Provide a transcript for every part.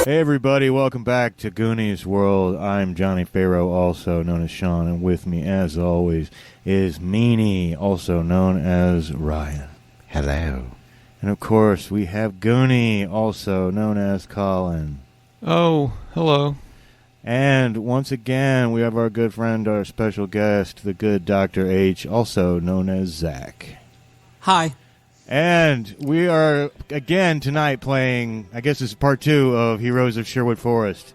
Hey everybody, welcome back to Goonies World. I'm Johnny Farrow, also known as Sean, and with me, as always, is Meanie, also known as Ryan. Hello. And of course, we have Goonie, also known as Colin. Oh, hello. And once again, we have our good friend, our special guest, the good Dr. H, also known as Zach. Hi. And we are, again, tonight playing, I guess this is part 2 of Heroes of Sherwood Forest.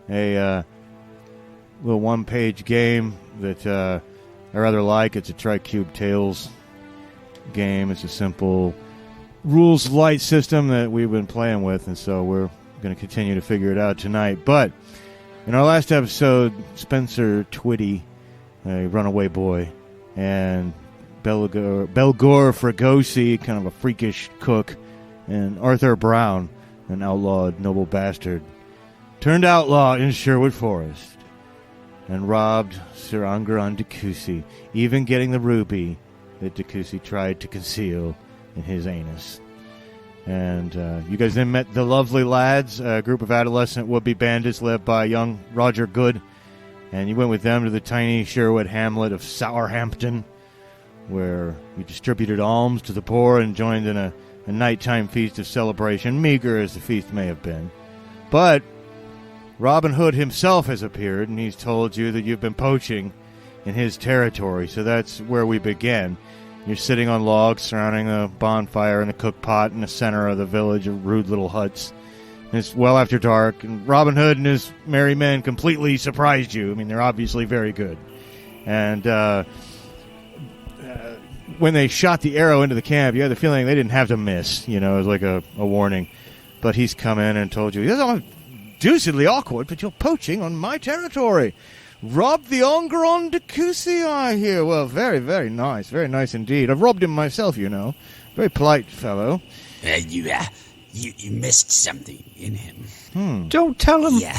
A little one-page game that I rather like. It's a Tricube Tales game. It's a simple rules-light system that we've been playing with, and so we're going to continue to figure it out tonight. But in our last episode, Spencer Twitty, a runaway boy, and Belgor Fregosi, kind of a freakish cook, and Arthur Brown, an outlawed noble bastard, turned outlaw in Sherwood Forest and robbed Sir Angron de Cousy, even getting the ruby that de Cousy tried to conceal in his anus. And you guys then met the Lovely Lads, a group of adolescent would-be bandits led by young Roger Goode, and you went with them to the tiny Sherwood hamlet of Sourhampton, where you distributed alms to the poor and joined in a nighttime feast of celebration, meager as the feast may have been. But Robin Hood himself has appeared, and he's told you that you've been poaching in his territory, so that's where we begin. You're sitting on logs surrounding a bonfire and a cook pot in the center of the village of rude little huts. And it's well after dark, and Robin Hood and his merry men completely surprised you. I mean, they're obviously very good. And when they shot the arrow into the camp, you had the feeling they didn't have to miss. You know, it was like a warning. But he's come in and told you, "Yes, I'm deucedly awkward, but you're poaching on my territory. Robbed the Angron de Cousy, I hear. Well, very, very nice indeed. I've robbed him myself, you know. Very polite fellow." You missed something in him. Don't tell him. Yeah,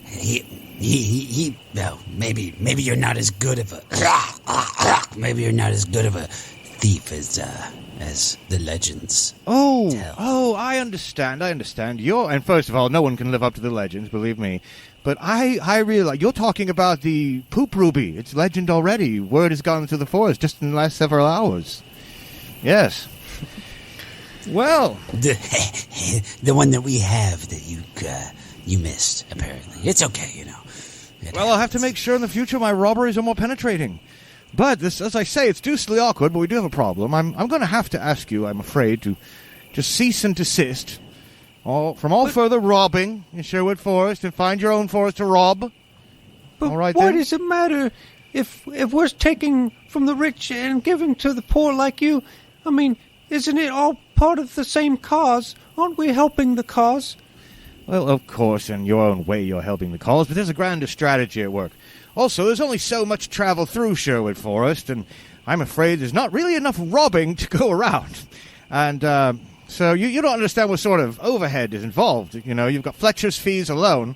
he well, maybe you're not as good of a thief as the legends tell. Oh, I understand. And first of all, no one can live up to the legends, believe me. But I realize you're talking about the poop ruby. It's legend already. Word has gone through the forest just in the last several hours. Yes. Well, the one that we have that you missed, apparently. It's okay, you know. Well, I'll have to make sure in the future my robberies are more penetrating. But this, as I say, it's deucedly awkward, but we do have a problem. I'm going to have to ask you, I'm afraid, to just cease and desist from all further robbing in Sherwood Forest and find your own forest to rob. But all right, why then? does it matter if we're taking from the rich and giving to the poor like you? I mean, isn't it all part of the same cause? Aren't we helping the cause? Well, of course, in your own way you're helping the cause, but there's a grander strategy at work. Also, there's only so much travel through Sherwood Forest, and I'm afraid there's not really enough robbing to go around. And so you don't understand what sort of overhead is involved. You know, you've got Fletcher's fees alone,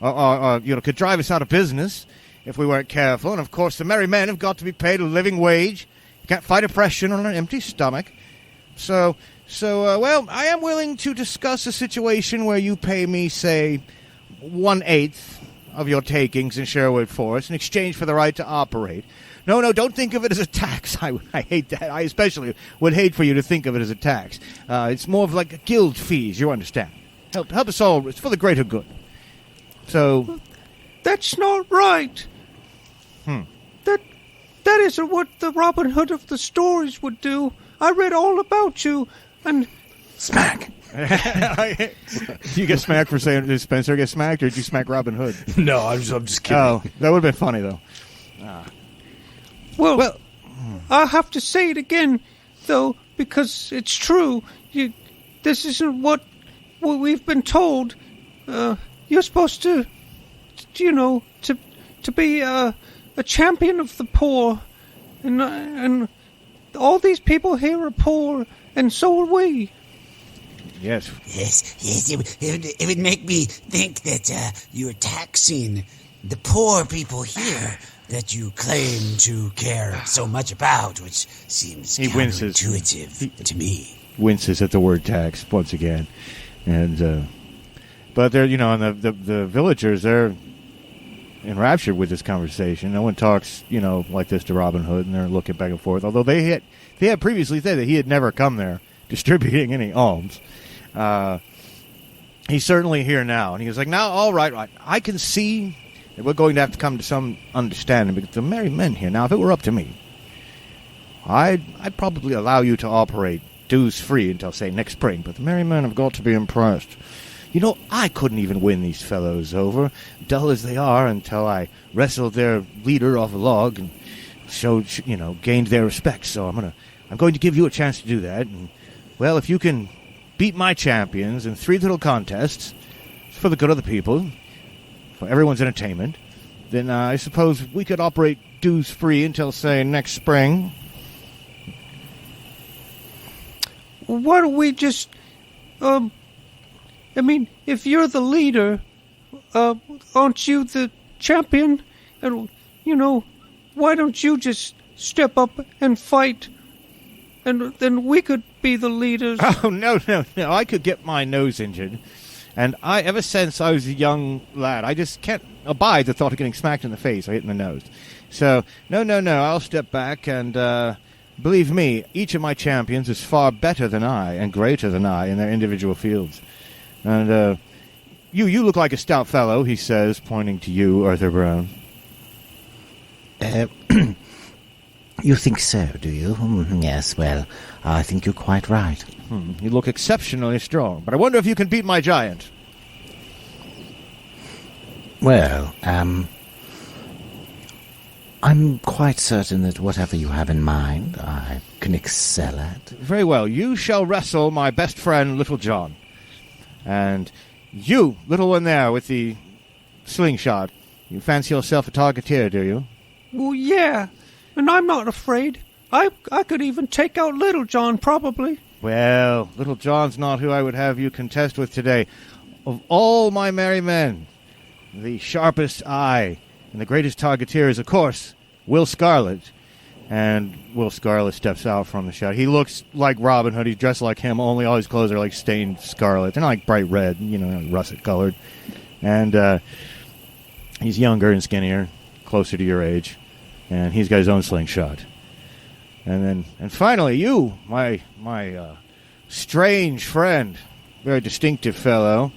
or could drive us out of business if we weren't careful. And, of course, the merry men have got to be paid a living wage. You can't fight oppression on an empty stomach. So, I am willing to discuss a situation where you pay me, say, 1/8 of your takings in Sherwood Forest in exchange for the right to operate. No, don't think of it as a tax. I hate that. I especially would hate for you to think of it as a tax. It's more of like guild fees, you understand. Help us all. It's for the greater good. So... That's not right. That isn't what the Robin Hood of the stories would do. I read all about you, and... Smack! You get smacked for saying, did Spencer get smacked, or did you smack Robin Hood? No, I'm just kidding. Oh, that would have been funny, though. Well, I'll have to say it again, though. because it's true. This isn't what we've been told. You're supposed to be a champion of the poor, and all these people here are poor, and so are we. Yes. Yes. It would make me think that you're taxing the poor people here that you claim to care so much about, which seems counterintuitive to me. Winces at the word tax once again, and but they're and the villagers, they're enraptured with this conversation. No one talks like this to Robin Hood, and they're looking back and forth. Although they had previously said that he had never come there distributing any alms. He's certainly here now, and he was like, "Now, all right, I can see that we're going to have to come to some understanding because the merry men here. Now, if it were up to me, I'd probably allow you to operate dues free until, say, next spring. But the merry men have got to be impressed. I couldn't even win these fellows over, dull as they are, until I wrestled their leader off a log and gained their respect. So I'm going to give you a chance to do that. And, well, if you can beat my champions in 3 little contests for the good of the people, for everyone's entertainment, then I suppose we could operate dues free until, say, next spring." Why don't we just, if you're the leader, aren't you the champion? And, why don't you just step up and fight, and then we could be the leaders? Oh, no. I could get my nose injured. And ever since I was a young lad, I just can't abide the thought of getting smacked in the face or hit in the nose. So, no, I'll step back and, believe me, each of my champions is far better than I and greater than I in their individual fields. And, you look like a stout fellow, he says, pointing to you, Arthur Brown. You think so, do you? Yes, well, I think you're quite right. You look exceptionally strong, but I wonder if you can beat my giant. Well, I'm quite certain that whatever you have in mind, I can excel at. Very well. You shall wrestle my best friend, Little John. And you, little one there with the slingshot, you fancy yourself a targeteer, do you? Well, yeah, and I'm not afraid. I could even take out Little John, probably. Well, Little John's not who I would have you contest with today. Of all my merry men, the sharpest eye and the greatest targeteer is, of course, Will Scarlet. And Will Scarlet steps out from the shot. He looks like Robin Hood. He's dressed like him, only all his clothes are like stained scarlet. They're not like bright red, russet colored. And he's younger and skinnier, closer to your age. And he's got his own slingshot. And finally, you, my strange friend, very distinctive fellow.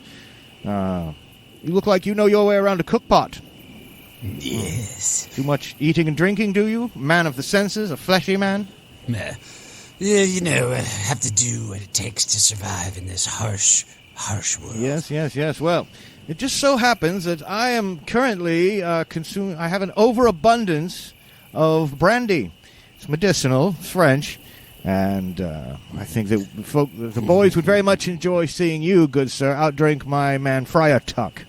You look like you know your way around a cookpot. Yes. Too much eating and drinking, do you? Man of the senses, a fleshy man? Yeah, I have to do what it takes to survive in this harsh world. Yes. Well, it just so happens that I am currently I have an overabundance of brandy. It's medicinal, it's French, and I think that the boys would very much enjoy seeing you, good sir, outdrink my man Friar Tuck.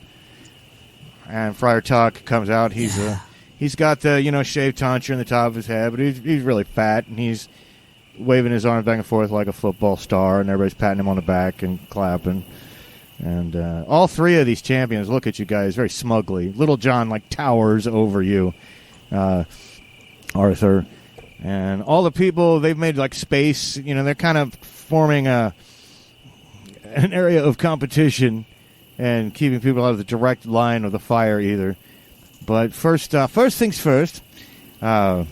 And Friar Tuck comes out. He's got the shaved tonsure in the top of his head, but he's really fat, and he's waving his arms back and forth like a football star, and everybody's patting him on the back and clapping. And all 3 of these champions look at you guys very smugly. Little John towers over you, Arthur. And all the people, they've made space. They're kind of forming an area of competition and keeping people out of the direct line of the fire either. But first things first. Oh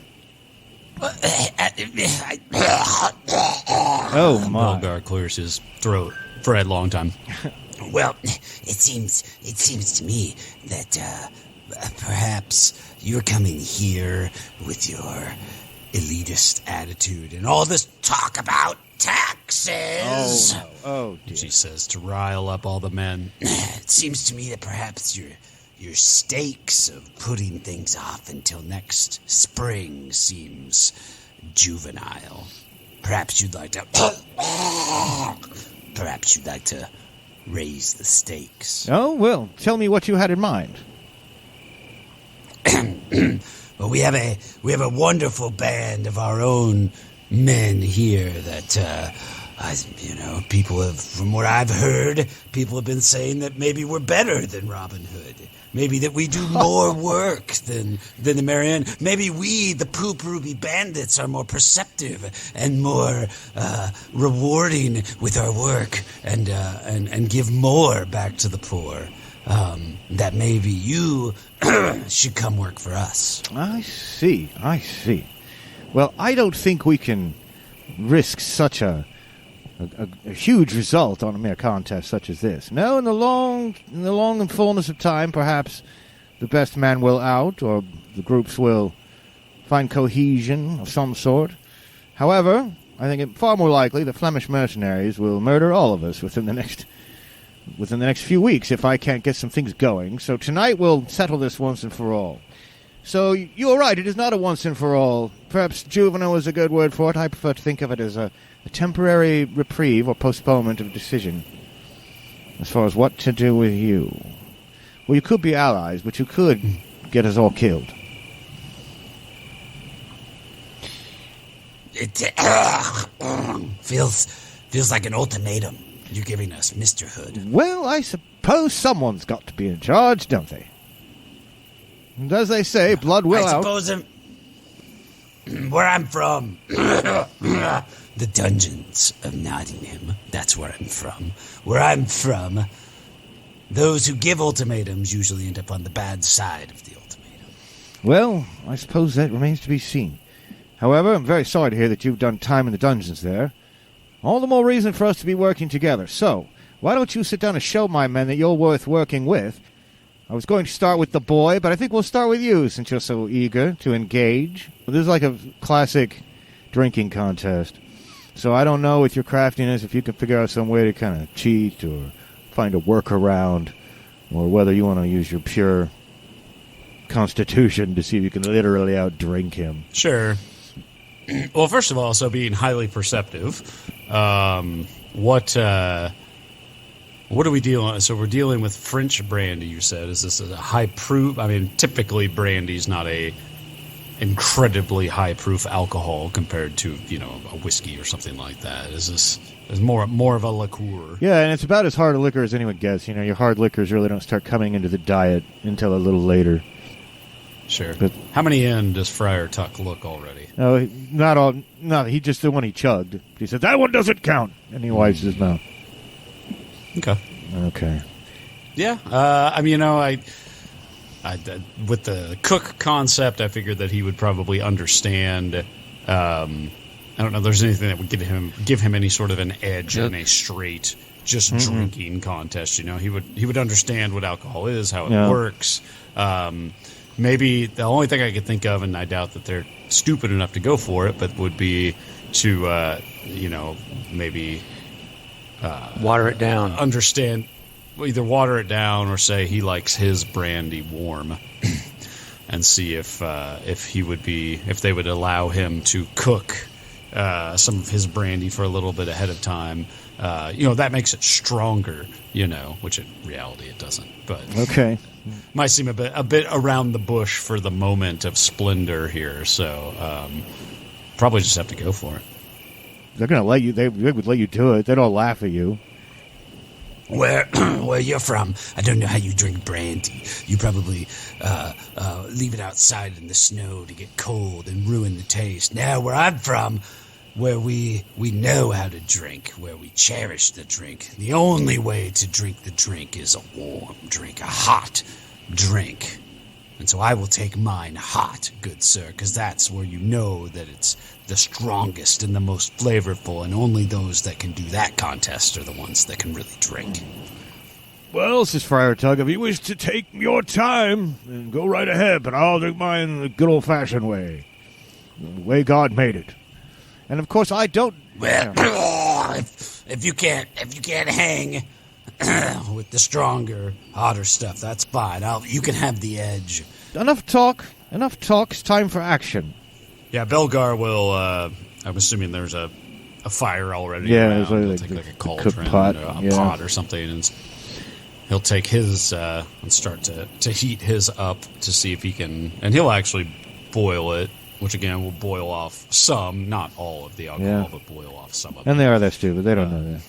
my! Bulgar clears his throat for a long time. Well, it seems to me that perhaps you're coming here with your elitist attitude and all this talk about taxes. Oh dear. She says to rile up all the men. It seems to me that perhaps your stakes of putting things off until next spring seems juvenile. perhaps you'd like to... Perhaps you'd like to raise the stakes. Oh, well, tell me what you had in mind. Well, we have a wonderful band of our own men here that, people have, from what I've heard, people have been saying that maybe we're better than Robin Hood. Maybe that we do more work than the Marianne. Maybe we, the Poop Ruby bandits, are more perceptive and more rewarding with our work and give more back to the poor. That maybe you should come work for us. I see. Well, I don't think we can risk such a huge result on a mere contest such as this. No, in the long and fullness of time, perhaps the best man will out, or the groups will find cohesion of some sort. However, I think it far more likely that Flemish mercenaries will murder all of us within the next few weeks if I can't get some things going. So tonight we'll settle this once and for all. So you're right, it is not a once and for all. Perhaps juvenile is a good word for it. I prefer to think of it as a temporary reprieve or postponement of decision as far as what to do with you. Well, you could be allies, but you could get us all killed. It feels like an ultimatum you're giving us, Mr. Hood. Well, I suppose someone's got to be in charge, don't they? And as they say, blood will out. I suppose where I'm from, the dungeons of Nottingham, that's where I'm from. Where I'm from, those who give ultimatums usually end up on the bad side of the ultimatum. Well, I suppose that remains to be seen. However, I'm very sorry to hear that you've done time in the dungeons there. All the more reason for us to be working together. So, why don't you sit down and show my men that you're worth working with? I was going to start with the boy, but I think we'll start with you since you're so eager to engage. This is like a classic drinking contest. So I don't know with your craftiness if you can figure out some way to kind of cheat or find a workaround, or whether you want to use your pure constitution to see if you can literally outdrink him. Sure. Well, first of all, so being highly perceptive, what are we dealing with? So we're dealing with French brandy, you said. Is this a high proof? I mean, typically brandy's not a incredibly high proof alcohol compared to, a whiskey or something like that. Is more of a liqueur? Yeah, and it's about as hard a liquor as anyone gets. Your hard liquors really don't start coming into the diet until a little later. Sure. But how many in does Friar Tuck look already? No, not all. No, he just the one he chugged. He said, that one doesn't count. And he wipes his mouth. Okay. Yeah. I with the cook concept, I figured that he would probably understand. I don't know if there's anything that would give him any sort of an edge in a straight drinking contest. He would understand what alcohol is, how it works. Maybe the only thing I could think of, and I doubt that they're stupid enough to go for it, but would be to, maybe water it down. Understand, either water it down or say he likes his brandy warm, and see if they would allow him to cook some of his brandy for a little bit ahead of time. That makes it stronger, which in reality it doesn't. But okay. Might seem a bit around the bush for the moment of splendor here, so probably just have to go for it. They're going to let you. They would let you do it. They don't laugh at you. Where you're from, I don't know how you drink brandy. You probably leave it outside in the snow to get cold and ruin the taste. Now, where I'm from, where we know how to drink, where we cherish the drink, the only way to drink the drink is a warm drink, a hot drink. And so I will take mine hot, good sir, because that's where you know that it's the strongest and the most flavorful, and only those that can do that contest are the ones that can really drink. Well, says Friar Tug, if you wish to take your time, then go right ahead, but I'll drink mine the good old-fashioned way, the way God made it. And of course, I don't. Well, if you can't hang with the stronger, hotter stuff, that's fine. You can have the edge. Enough talk. It's time for action. Yeah, Belgar will. I'm assuming there's a a fire already. Yeah, around. it's like He'll the take like a cooked cauldron, pot, a pot or something, and he'll take his and start to heat his up to see if he can, and he'll actually boil it, which again will boil off some, not all of the alcohol, but boil off some of it. And they are that stupid. They don't know that.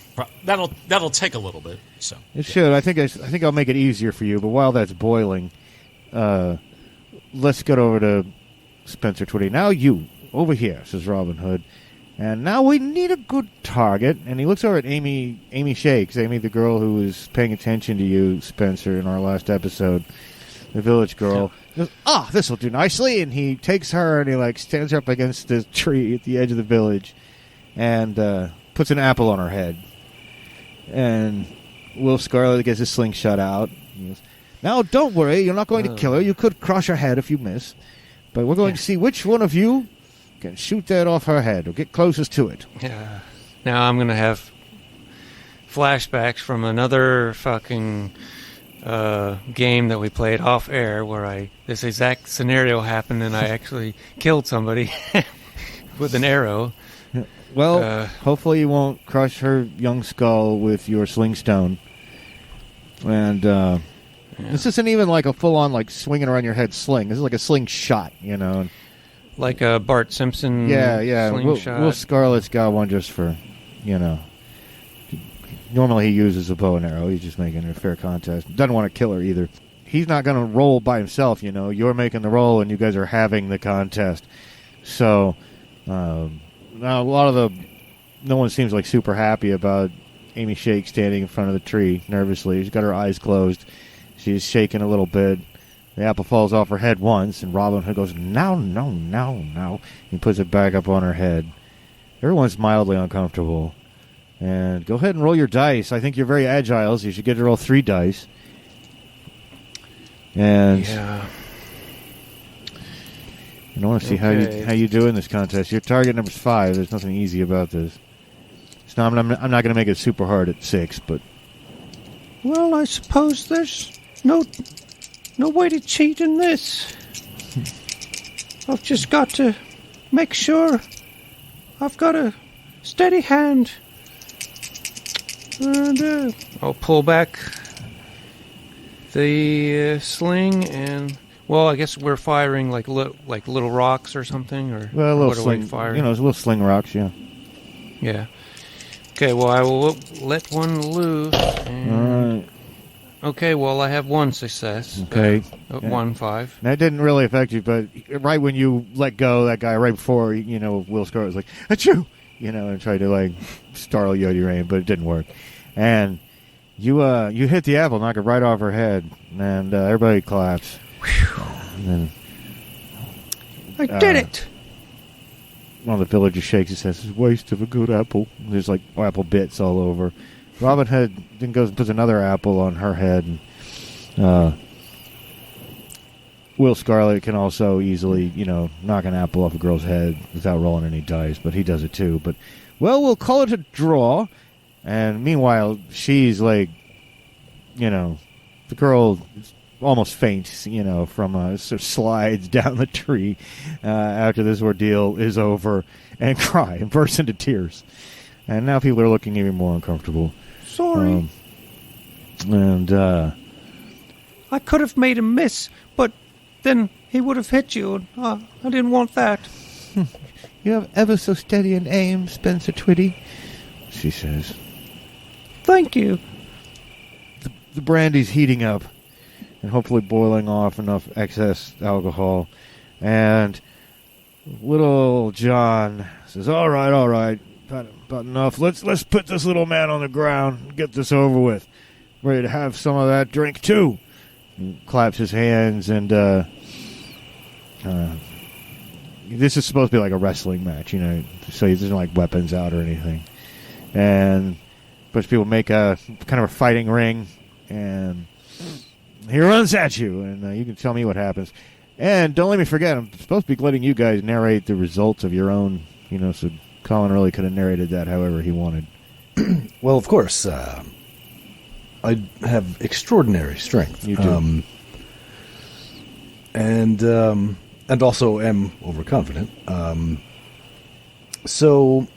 That'll take a little bit. So it should. I think I'll make it easier for you. But while that's boiling, let's get over to Spencer Twitty. Now you over here, says Robin Hood. And now we need a good target. And he looks over at Amy Shakes, Amy, the girl who was paying attention to you, Spencer, in our last episode, the village girl. He goes, this will do nicely. And he takes her and he stands her up against the tree at the edge of the village and puts an apple on her head. And Will Scarlet gets his slingshot out. He goes, now, don't worry. You're not going to kill her. You could crush her head if you miss. But we're going to see which one of you can shoot that off her head or get closest to it. Yeah. Now I'm going to have flashbacks from another fucking game that we played off air where this exact scenario happened and I actually killed somebody with an arrow. Well, hopefully you won't crush her young skull with your slingstone. And this isn't even like a full-on swinging around your head sling. This is like a slingshot, Like a Bart Simpson slingshot. Will Scarlet's got one just for, Normally he uses a bow and arrow. He's just making it a fair contest. Doesn't want to kill her either. He's not going to roll by himself, You're making the roll and you guys are having the contest. So, now no one seems super happy about Amy Shake standing in front of the tree nervously. She's got her eyes closed. She's shaking a little bit. The apple falls off her head once, and Robin Hood goes, no. He puts it back up on her head. Everyone's mildly uncomfortable. And go ahead and roll your dice. I think you're very agile, so you should get to roll 3 dice. And I want to see how you do in this contest. Your target number's 5. There's nothing easy about this. So I'm not going to make it super hard at 6, but... Well, I suppose there's no way to cheat in this. I've just got to make sure I've got a steady hand. And I'll pull back the sling and... Well, I guess we're firing like little rocks or something, or well, a little what sling, are we firing? Little sling rocks, yeah. Yeah. Okay. Well, I will let one loose. And... All right. Okay. Well, I have one success. Okay. 1-5. That didn't really affect you, but right when you let go, that guy right before Will Scarlet was like, "Achoo!" And tried to startle you out of your aim, but it didn't work. And you hit the apple, knock it right off her head, and everybody claps. And then, I did it! One of the villagers shakes and says, "It's a waste of a good apple." There's apple bits all over. Robin Hood then goes and puts another apple on her head. And, Will Scarlet can also easily, knock an apple off a girl's head without rolling any dice, but he does it too. But, we'll call it a draw. And meanwhile, she's the girl almost faints, from sort of slides down the tree after this ordeal is over and cry and bursts into tears. And now people are looking even more uncomfortable. Sorry. I could have made him miss, but then he would have hit you. I didn't want that. You have ever so steady an aim, Spencer Twitty, she says. Thank you. The brandy's heating up and hopefully boiling off enough excess alcohol. And little John says, all right, about enough. Let's put this little man on the ground and get this over with. Ready to have some of that drink, too. He claps his hands, and this is supposed to be like a wrestling match, so he doesn't like weapons out or anything. And a bunch of people make a kind of a fighting ring, and he runs at you, and you can tell me what happens. And don't let me forget, I'm supposed to be letting you guys narrate the results of your own, so Colin really could have narrated that however he wanted. Well, of course, I have extraordinary strength. You do. And also am overconfident. So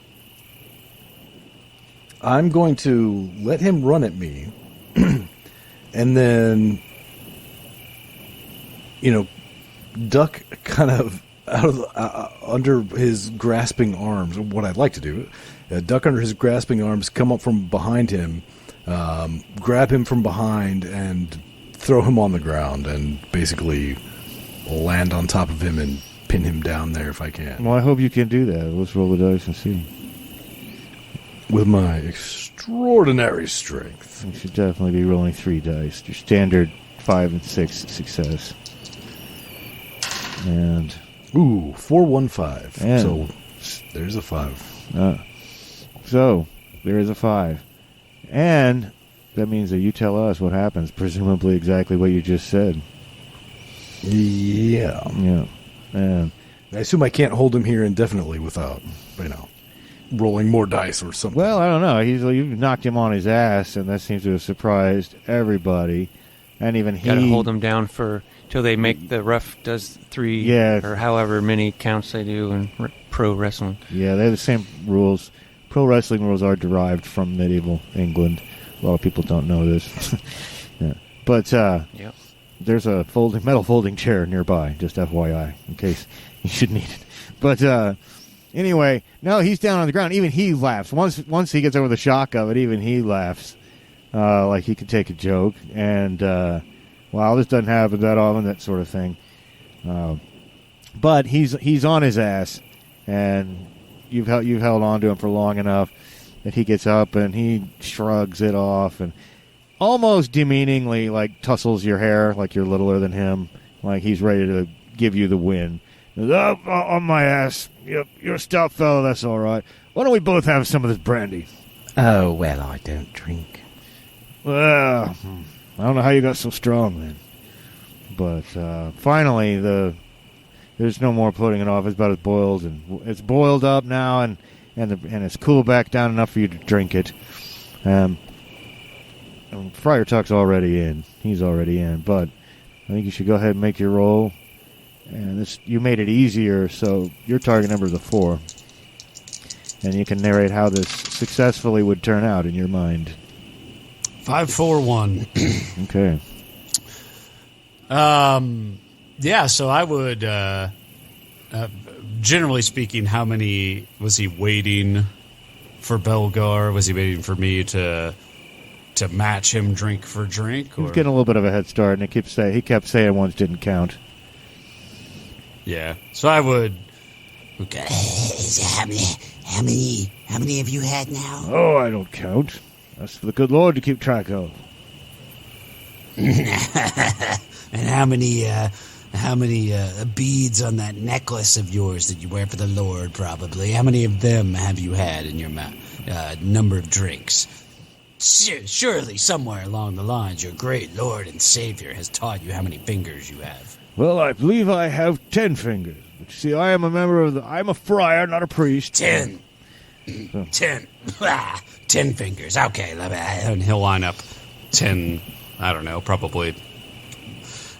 I'm going to let him run at me, and then, duck kind of out of under his grasping arms. What I'd like to do, duck under his grasping arms, come up from behind him, grab him from behind, and throw him on the ground, and basically land on top of him and pin him down there if I can. Well, I hope you can do that. Let's roll the dice and see. With my extraordinary strength. You should definitely be rolling 3 dice. Your standard 5 and 6 success. And... Ooh, 4, 1, 5. And so, there's a 5. So, there is a 5. And that means that you tell us what happens. Presumably exactly what you just said. Yeah. Yeah. And I assume I can't hold him here indefinitely without, rolling more dice or something. well, I don't know. You've knocked him on his ass, and that seems to have surprised everybody. And even he... Got to hold him down till they make the ref does 3 or however many counts they do in pro wrestling. Yeah, they have the same rules. Pro wrestling rules are derived from medieval England. A lot of people don't know this. Yeah. But there's a metal folding chair nearby, just FYI, in case you should need it. But anyway, no, he's down on the ground. Even he laughs. Once he gets over the shock of it, even he laughs like he could take a joke. And, wow, this doesn't happen that often, that sort of thing. But he's on his ass, and you've held on to him for long enough that he gets up and he shrugs it off and almost demeaningly tussles your hair like you're littler than him, like he's ready to give you the win. Oh, on my ass. You're a stout fellow, that's all right. Why don't we both have some of this brandy? Oh, well, I don't drink. Well, I don't know how you got so strong then. But finally, there's no more putting it off. It's about as boiled, and it's boiled up now, and it's cooled back down enough for you to drink it. Friar Tuck's already in. He's already in, but I think you should go ahead and make your roll. And you made it easier, so your target number is a 4. And you can narrate how this successfully would turn out in your mind. 5, 4, 1. Okay. Yeah, so I would, generally speaking, how many was he waiting for Belgar? Was he waiting for me to match him drink for drink? He was getting a little bit of a head start, and he kept saying ones didn't count. Yeah, so I would. Okay. How many have you had now? Oh, I don't count. That's for the good Lord to keep track of. And how many beads on that necklace of yours that you wear for the Lord? Probably. How many of them have you had in your number of drinks? Surely, somewhere along the lines, your great Lord and Savior has taught you how many fingers you have. Well, I believe I have 10 fingers. But you see, I am a member of I'm a friar, not a priest. 10. 10. 10 fingers. Okay. And he'll line up 10, I don't know, probably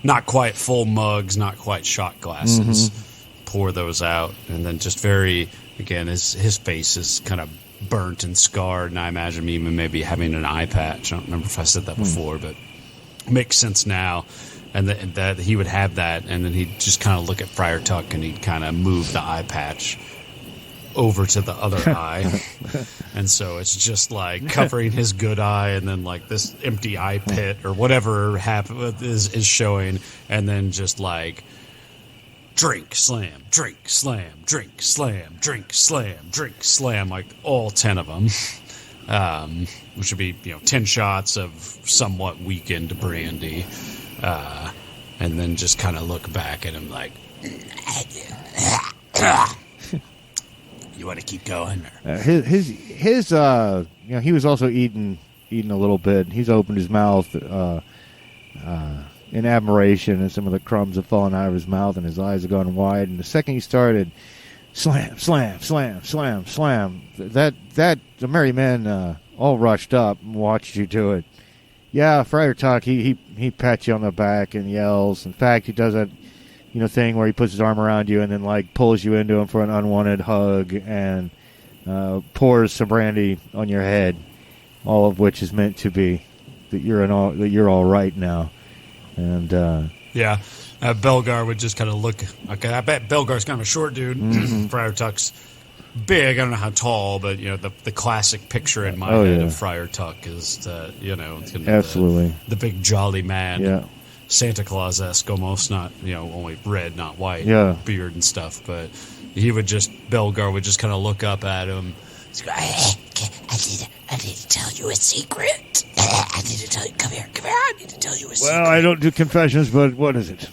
not quite full mugs, not quite shot glasses. Mm-hmm. Pour those out. And then just again, his face is kind of burnt and scarred. And I imagine even maybe having an eye patch. I don't remember if I said that before, but it makes sense now. And that he would have that, and then he'd just kind of look at Friar Tuck, and he'd kind of move the eye patch over to the other eye. And so it's just like covering his good eye, and then like this empty eye pit or whatever is showing, and then just like drink, slam, drink, slam, drink, slam, drink, slam, drink, slam, like all 10 of them. Which would be 10 shots of somewhat weakened brandy. And then just kind of look back at him like, you want to keep going? He was also eating a little bit. He's opened his mouth in admiration, and some of the crumbs have fallen out of his mouth, and his eyes have gone wide. And the second he started, slam, slam, slam, slam, slam, the merry men all rushed up and watched you do it. Yeah, Friar Tuck, he pats you on the back and yells. In fact, he does that, thing where he puts his arm around you and then like pulls you into him for an unwanted hug and pours some brandy on your head. all of which is meant to be that you're all right now. And yeah, Belgar would just kind of look. Okay, I bet Belgar's kind of a short dude. Friar Tuck's big. I don't know how tall, but the classic picture in my head of Friar Tuck is it's gonna be absolutely the big jolly man. Yeah. Santa Claus-esque almost, not only red, not white, beard and stuff. But Belgar would just kind of look up at him. I need to tell you a secret. I need to tell you. Come here. I need to tell you a secret. Well, I don't do confessions, but what is it?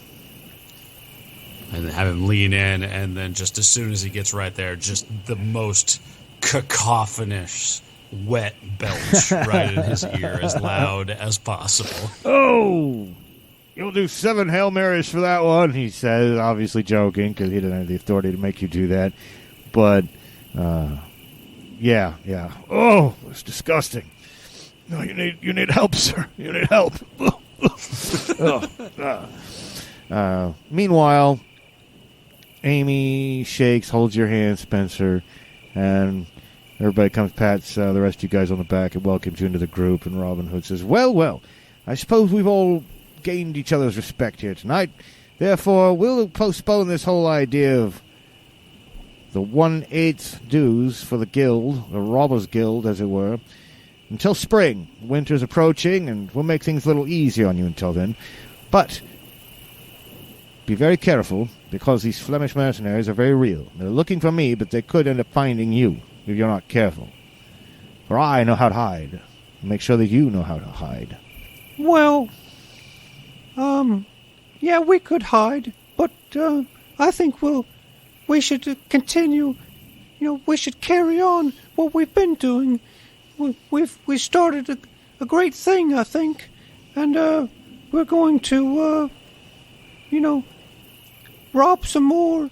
And then have him lean in, and then just as soon as he gets right there, just the most cacophonous, wet belch right in his ear, as loud as possible. Oh, you'll do 7 Hail Marys for that one, he says, obviously joking, because he doesn't have the authority to make you do that. But, yeah. Oh, it's disgusting. No, you need help, sir. You need help. Meanwhile, Amy shakes, holds your hand, Spencer, and everybody comes, pats the rest of you guys on the back and welcomes you into the group. And Robin Hood says, well, I suppose we've all gained each other's respect here tonight. Therefore, we'll postpone this whole idea of the 1/8 dues for the guild, the Robbers Guild, as it were, until spring. Winter's approaching, and we'll make things a little easier on you until then. But be very careful, because these Flemish mercenaries are very real. They're looking for me, but they could end up finding you if you're not careful. For I know how to hide. Make sure that you know how to hide. Well, yeah, we could hide, but I think we should continue. We should carry on what we've been doing. We started a great thing, I think, and we're going to rob some more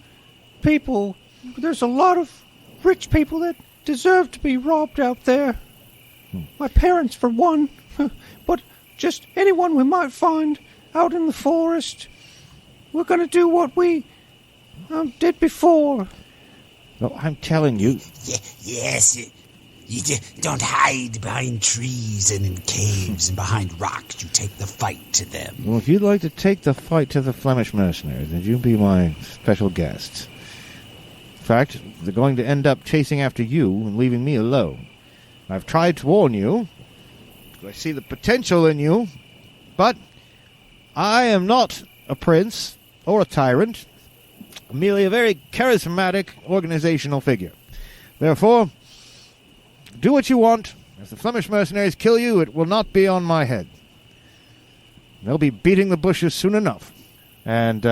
people. There's a lot of rich people that deserve to be robbed out there. My parents, for one, but just anyone we might find out in the forest. We're going to do what we did before. No, I'm telling you. Yes, you don't hide behind trees and in caves and behind rocks. You take the fight to them. Well, if you'd like to take the fight to the Flemish mercenaries, then you be my special guests. In fact, they're going to end up chasing after you and leaving me alone. I've tried to warn you. I see the potential in you, but I am not a prince or a tyrant. I'm merely a very charismatic organizational figure. Therefore, do what you want. If the Flemish mercenaries kill you, it will not be on my head. They'll be beating the bushes soon enough. And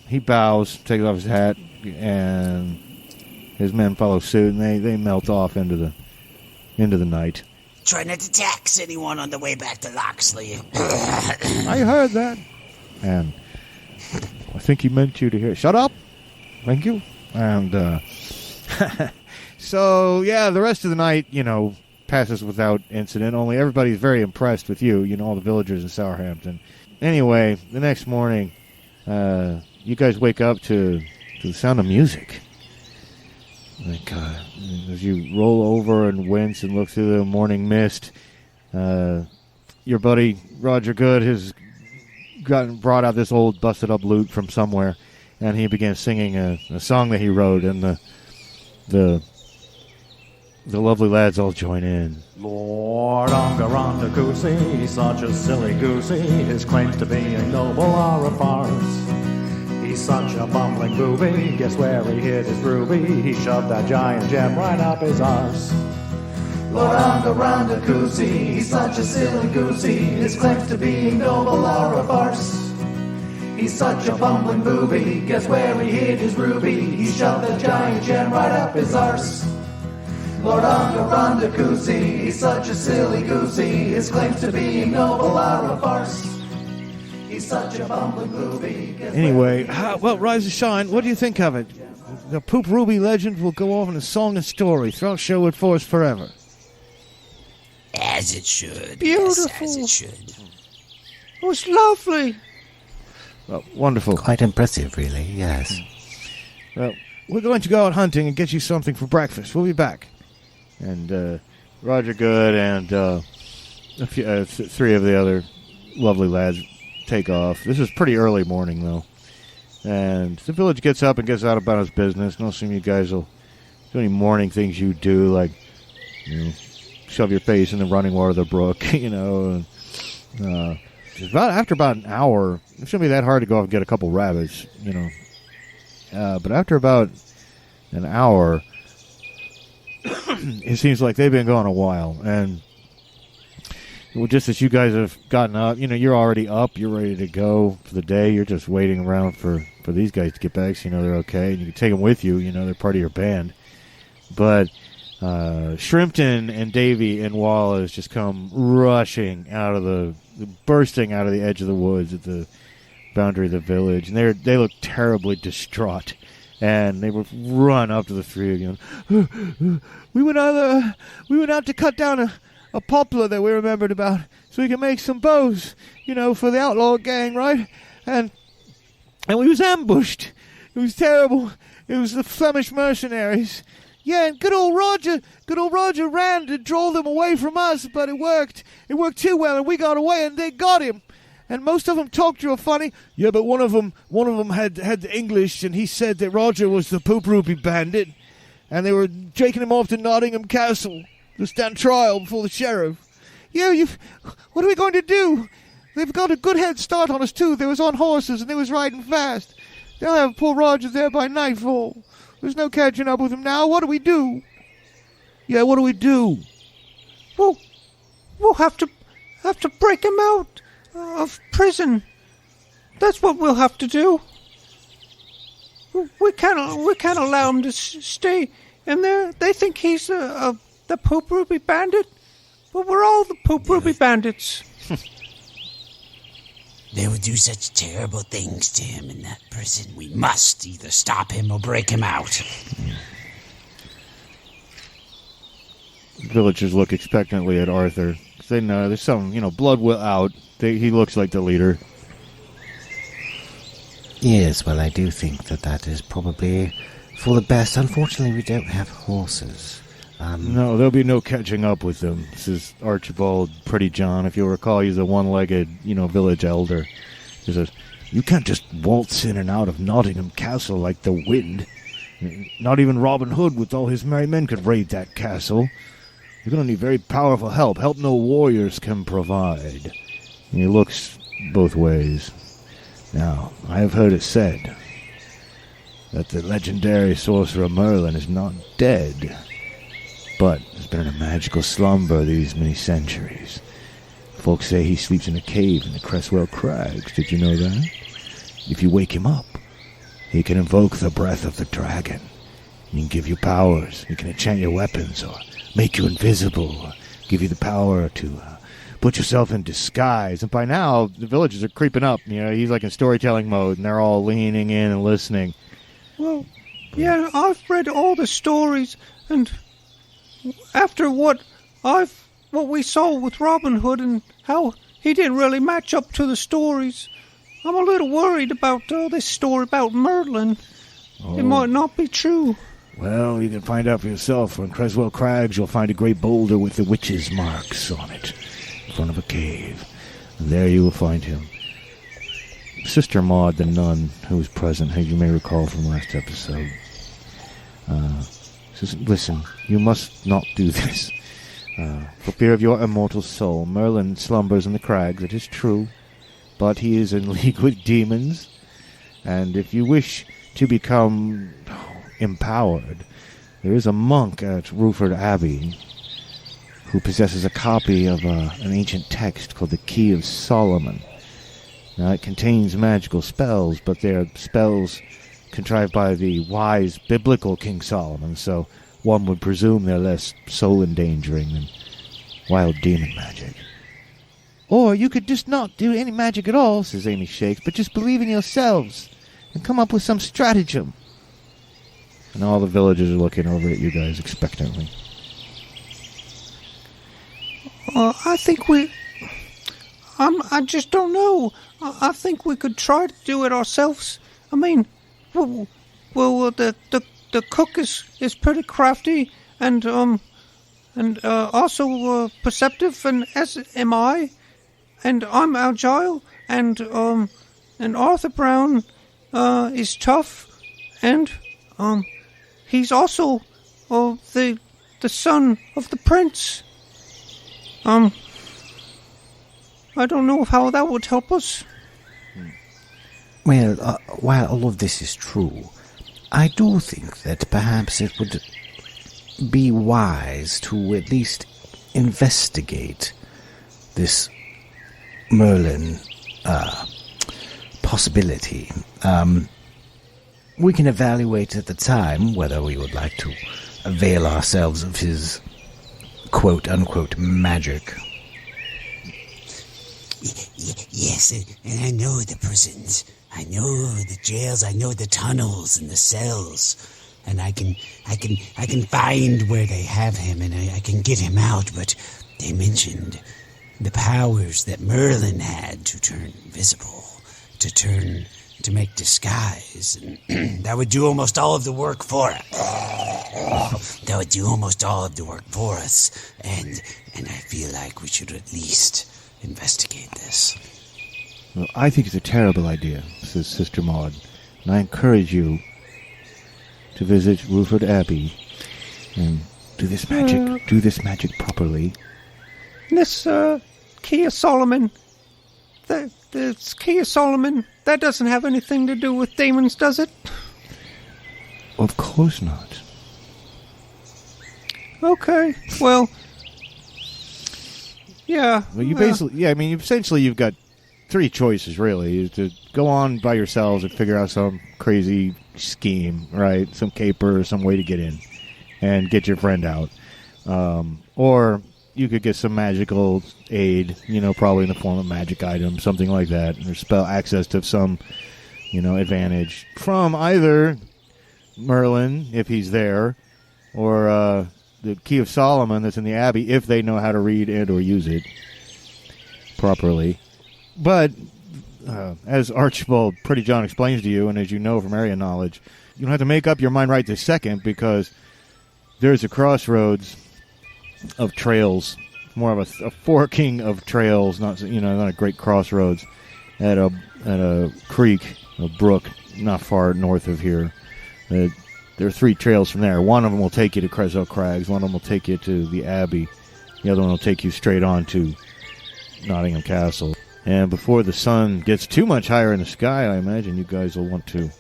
he bows, takes off his hat, and his men follow suit, and they melt off into the night. Try not to tax anyone on the way back to Loxley. I heard that. And I think he meant you to hear. Shut up. Thank you. And so, yeah, the rest of the night, passes without incident. Only everybody's very impressed with you, all the villagers in Sourhampton. Anyway, the next morning, you guys wake up to the sound of music. Like, as you roll over and wince and look through the morning mist, your buddy Roger Goode has brought out this old busted-up lute from somewhere, and he began singing a song that he wrote, and the lovely lads all join in. Lord Ongaranda Goosey, he's such a silly goosey. His claims to being noble are a farce. He's such a bumbling booby. Guess where he hid his ruby? He shoved that giant gem right up his arse. Lord Ongaranda Goosey, he's such a silly goosey. His claims to being noble are a farce. He's such a bumbling booby. Guess where he hid his ruby? He shoved that giant gem right up his arse. Lord Ongaranda Goosey, he's such a silly goosey. His claims to being noble are a farce. He's such a bumbling booby. Anyway, well, Rise and Shine, what do you think of it? The Poop Ruby legend will go off in a song and story throughout Sherwood Forest forever. As it should. Beautiful. Yes, as it should. It was lovely. Well, wonderful. Quite impressive, really, yes. Well, we're going to go out hunting and get you something for breakfast. We'll be back. And Roger Goode and three of the other lovely lads take off. This is pretty early morning, though. And the village gets up and gets out about its business. No assume you guys will do any morning things you do, like shove your face in the running water of the brook, And, after about an hour, it shouldn't be that hard to go off and get a couple rabbits, But after about an hour, it seems like they've been gone a while. And just as you guys have gotten up, you're already up, you're ready to go for the day. You're just waiting around for these guys to get back so they're okay. And you can take them with you, they're part of your band. But Shrimpton and Davy and Wallace just come rushing bursting out of the edge of the woods at the boundary of the village, and they look terribly distraught, and they would run up to the three again. We went out to cut down a poplar that we remembered about, so we can make some bows, for the outlaw gang, right? And we was ambushed. It was terrible. It was the Flemish mercenaries. Yeah, and good old Roger ran to draw them away from us, but it worked. It worked too well, and we got away, and they got him. And most of them talked real funny. Yeah, but one of them had the English, and he said that Roger was the Poop Ruby bandit, and they were taking him off to Nottingham Castle to stand trial before the sheriff. Yeah, what are we going to do? They've got a good head start on us, too. They was on horses, and they was riding fast. They'll have poor Roger there by nightfall. There's no catching up with him now. What do we do? Yeah, what do we do? Well, we'll have to break him out of prison. That's what we'll have to do. We can't allow him to stay in there. They think he's the Poop Ruby bandit. But we're all the Poop Ruby bandits. They would do such terrible things to him in that prison. We must either stop him or break him out. Villagers look expectantly at Arthur. They know there's some, blood will out. He looks like the leader. Yes, well, I do think that is probably for the best. Unfortunately, we don't have horses. No, there'll be no catching up with them. This is Archibald Pretty John. If you'll recall, he's a one-legged, village elder. He says, you can't just waltz in and out of Nottingham Castle like the wind. Not even Robin Hood with all his merry men could raid that castle. You're going to need very powerful help no warriors can provide. And he looks both ways. Now, I have heard it said that the legendary sorcerer Merlin is not dead, but has been in a magical slumber these many centuries. Folks say he sleeps in a cave in the Cresswell Crags. Did you know that? If you wake him up, he can invoke the breath of the dragon. He can give you powers. He can enchant your weapons or make you invisible or give you the power to put yourself in disguise. And by now, the villagers are creeping up. He's like in storytelling mode, and they're all leaning in and listening. Well, yeah, I've read all the stories, and after what we saw with Robin Hood and how he didn't really match up to the stories, I'm a little worried about this story about Merlin. Oh. It might not be true. Well, you can find out for yourself. On Creswell Crags, you'll find a great boulder with the witch's marks on it in front of a cave. And there you will find him. Sister Maud, the nun, who was present, as you may recall from last episode, says, listen, you must not do this. For fear of your immortal soul, Merlin slumbers in the crags, it is true, but he is in league with demons, and if you wish to become empowered, there is a monk at Ruford Abbey who possesses a copy of an ancient text called the Key of Solomon. Now, it contains magical spells, but they're spells contrived by the wise biblical King Solomon, so one would presume they're less soul-endangering than wild demon magic. Or you could just not do any magic at all, says Amy Shakes, but just believe in yourselves and come up with some stratagem. And all the villagers are looking over at you guys expectantly. I think I just don't know. I think we could try to do it ourselves. I mean, the cook is pretty crafty, and and also perceptive, and as am I, and I'm agile, and Arthur Brown is tough, and he's also the son of the prince. I don't know how that would help us. Well, while all of this is true, I do think that perhaps it would be wise to at least investigate this Merlin possibility. We can evaluate at the time whether we would like to avail ourselves of his quote-unquote magic. Yes, and I know the prisons. I know the jails. I know the tunnels and the cells. And I can find where they have him, and I can get him out. But they mentioned the powers that Merlin had to turn invisible, to make disguise, and that would do almost all of the work for us. That would do almost all of the work for us, and I feel like we should at least investigate this. Well, I think it's a terrible idea, says Sister Maud, and I encourage you to visit Ruford Abbey and do this magic properly. This Key of Solomon, this Key of Solomon, that doesn't have anything to do with demons, does it? Of course not. Okay, well, yeah. Well, essentially you've got three choices, really. Is to go on by yourselves and figure out some crazy scheme, right? Some caper or some way to get in and get your friend out. Or you could get some magical aid, probably in the form of magic items, something like that, or spell access to some, advantage from either Merlin, if he's there, or the Key of Solomon that's in the Abbey, if they know how to read and or use it properly. But as Archibald Pretty John explains to you, and as you know from area knowledge, you don't have to make up your mind right this second, because there's a crossroads of trails, more of a forking of trails, not a great crossroads, at a creek, a brook, not far north of here. There are three trails from there. One of them will take you to Creswell Crags. One of them will take you to the Abbey. The other one will take you straight on to Nottingham Castle. And before the sun gets too much higher in the sky, I imagine you guys will want to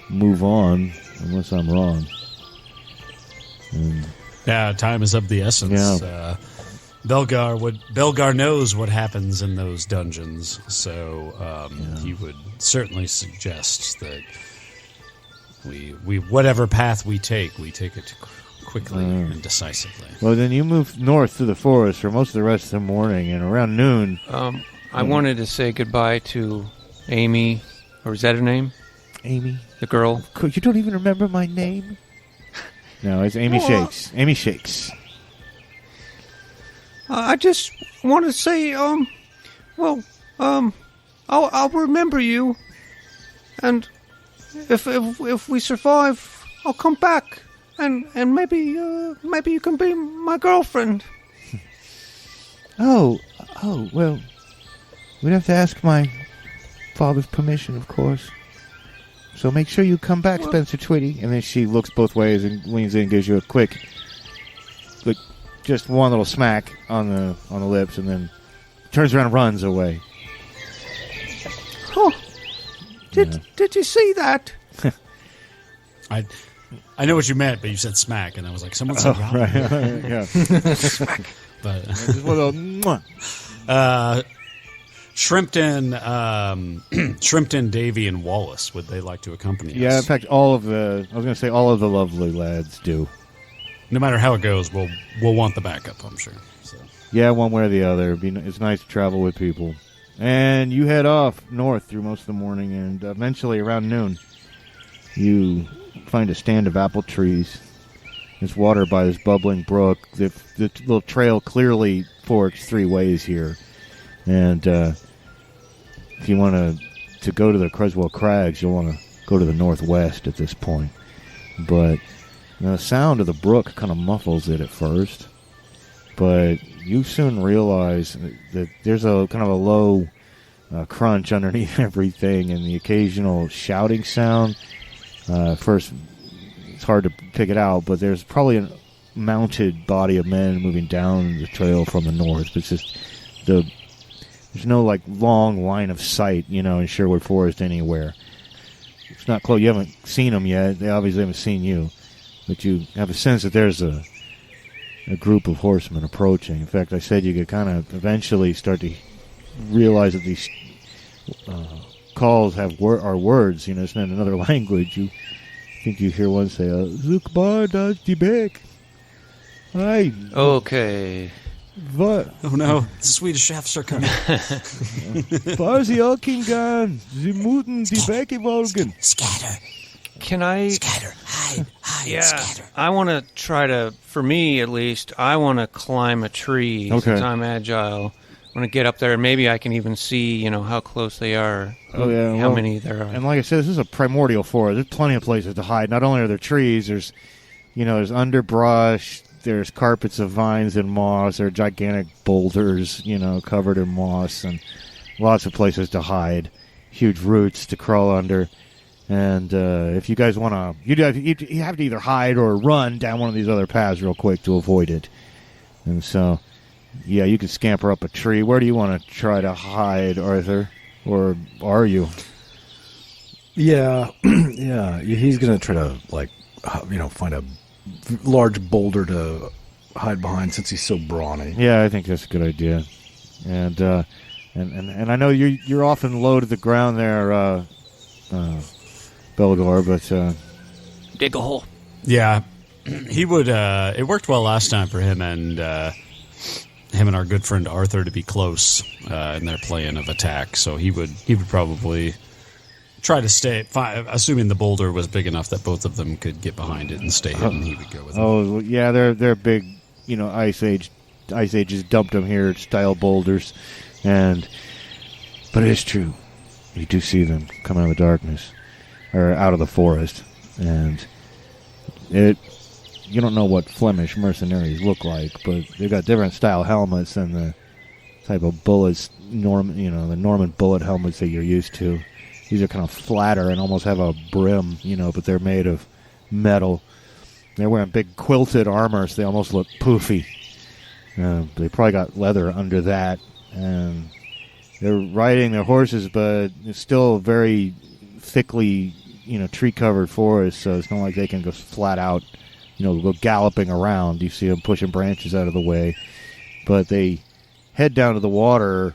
move on, unless I'm wrong. Yeah, time is of the essence. Yeah. Belgar knows what happens in those dungeons, so he would certainly suggest that we whatever path we take it quickly and decisively. Well, then you move north through the forest for most of the rest of the morning, and around noon... I wanted to say goodbye to Amy, or is that her name? Amy? The girl? You don't even remember my name? No, it's Amy Shakes. Amy Shakes. I just want to say, I'll remember you, and if we survive, I'll come back, and maybe you can be my girlfriend. Oh, well, we'd have to ask my father's permission, of course. So make sure you come back, Spencer Twitty. And then she looks both ways and leans in and gives you a quick, just one little smack on the lips, and then turns around and runs away. Oh, did you see that? I know what you meant, but you said smack, and I was like, someone said right. Yeah. smack. But Shrimpton, Davy, and Wallace, would they like to accompany us? Yeah, in fact, all of the lovely lads do. No matter how it goes, we'll want the backup, I'm sure. So. Yeah, one way or the other. It's nice to travel with people. And you head off north through most of the morning, and eventually around noon, you find a stand of apple trees. It's watered by this bubbling brook. The little trail clearly forks three ways here. And if you want to go to the Creswell Crags, you'll want to go to the northwest at this point. But the sound of the brook kind of muffles it at first. but you soon realize that there's a kind of a low crunch underneath everything, and the occasional shouting sound. First, it's hard to pick it out, but there's probably a mounted body of men moving down the trail from the north. It's just there's no like long line of sight, in Sherwood Forest anywhere. It's not close. You haven't seen them yet. They obviously haven't seen you, but you have a sense that there's a group of horsemen approaching. In fact, I said you could kind of eventually start to realize that these calls are words. It's not another language. You think you hear one say, "Zukbar das die Beck." Hi. Okay. What? Oh no, the Swedish chefs are coming. War sie auch gehen, sie muten die Becke wolken. Scatter. Can I... Scatter. Hide. Yeah, Scatter. I want to try to, for me at least, I want to climb a tree since I'm agile. I want to get up there, and maybe I can even see, how close they are. Oh, yeah. How many there are. And like I said, this is a primordial forest. There's plenty of places to hide. Not only are there trees, there's underbrush, there's carpets of vines and moss, there are gigantic boulders, covered in moss, and lots of places to hide, huge roots to crawl under. And if you guys want to, you have to either hide or run down one of these other paths real quick to avoid it. And so, yeah, you can scamper up a tree. Where do you want to try to hide, Arthur? Or are you? Yeah, yeah. He's going to try to, find a large boulder to hide behind since he's so brawny. Yeah, I think that's a good idea. And I know you're often low to the ground there, Belgar, but dig a hole. Yeah, he would. It worked well last time for him and our good friend Arthur to be close in their plan of attack. So he would probably try to stay, assuming the boulder was big enough that both of them could get behind it and stay hidden. He would go with them. Oh yeah, they're big. Ice Age has dumped them here style boulders, but it is true. You do see them come out of the darkness. Or out of the forest, and you don't know what Flemish mercenaries look like, but they've got different style helmets than the type of bullets, the Norman bullet helmets that you're used to. These are kind of flatter and almost have a brim, but they're made of metal. They're wearing big quilted armor, so they almost look poofy. They probably got leather under that, and they're riding their horses, but it's still very thickly, tree-covered forest, so it's not like they can go flat out, go galloping around. You see them pushing branches out of the way. But they head down to the water,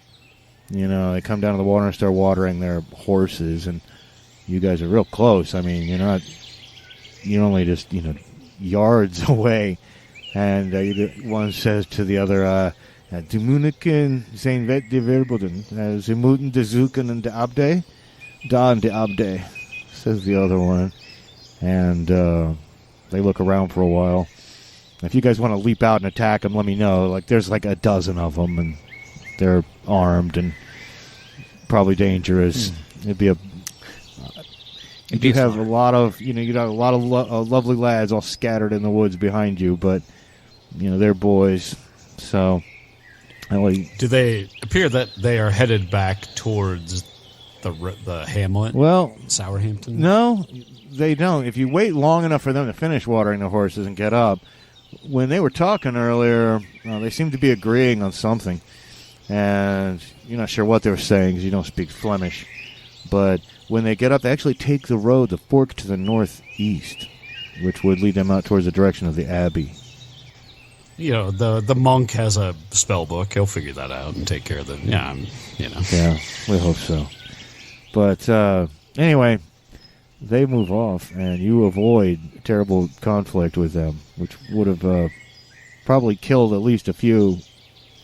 they come down to the water and start watering their horses, and you guys are real close. I mean, you're only just, yards away. And one says to the other, "De Muniken zijn wet de verboden. Ze moeten de zoeken en de abde. Da and de abde," says the other one. And they look around for a while. If you guys want to leap out and attack them, let me know. There's a dozen of them, and they're armed and probably dangerous. It'd be you have a lot of, you got a lot of lovely lads all scattered in the woods behind you, but they're boys. So, do they appear that they are headed back towards the hamlet? Well, Sourhampton? No, they don't. If you wait long enough for them to finish watering the horses and get up, when they were talking earlier, they seemed to be agreeing on something, and you're not sure what they were saying because you don't speak Flemish. But when they get up, they actually take the road, the fork to the northeast, which would lead them out towards the direction of the abbey. The monk has a spell book. He'll figure that out and take care of them. Yeah, Yeah, we hope so. But anyway, they move off, and you avoid terrible conflict with them, which would have probably killed at least a few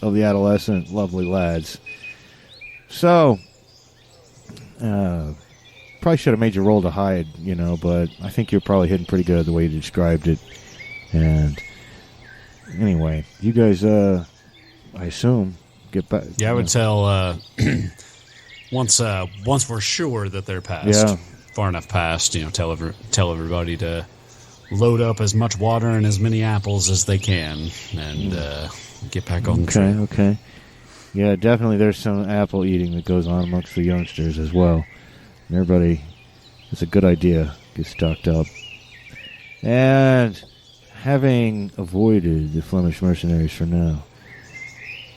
of the adolescent lovely lads. So, probably should have made you roll to hide, but I think you're probably hidden pretty good the way you described it. And anyway, you guys, I assume, get back. Yeah, I would tell once we're sure that they're past, far enough past, tell everybody to load up as much water and as many apples as they can, and get back on the trail. Okay. Yeah, definitely there's some apple eating that goes on amongst the youngsters as well. And everybody, it's a good idea, get stocked up. And having avoided the Flemish mercenaries for now,